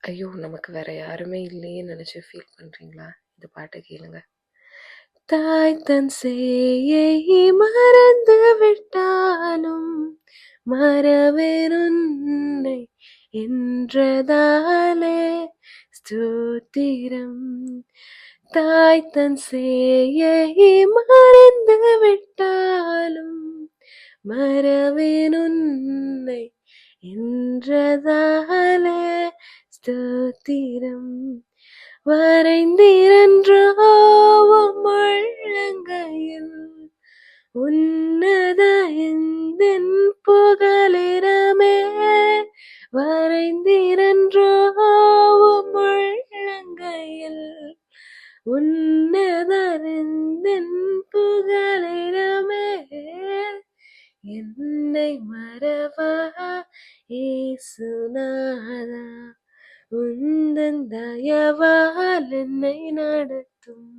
ஐயோ! நமக்கு வேற யாருமே இல்லையேன்னு நெனச்சு ஃபீல் பண்றீங்களா? இந்த பாட்ட கேளுங்க. தாய் தன் சேயை மறந்து விட்டாலும் மறவேன் உன்னை என்றதாலே ஸ்தோத்திரம். தாய் தன் சேயை மறந்து விட்டாலும் மறவேன் உன்னை என்றதாலே ஸ்தோத்திரம். வரைந்திரன்றோ முழங்கையில் உன்னத எந்தன் புகலிடமே. வரைந்திரன்றோ முழங்கையில் உன்னத எந்தன் புகலிடமே. என்னை மறவா இயேசுநாதா, உந்தன் தயவால் என்னை நடத்தும்.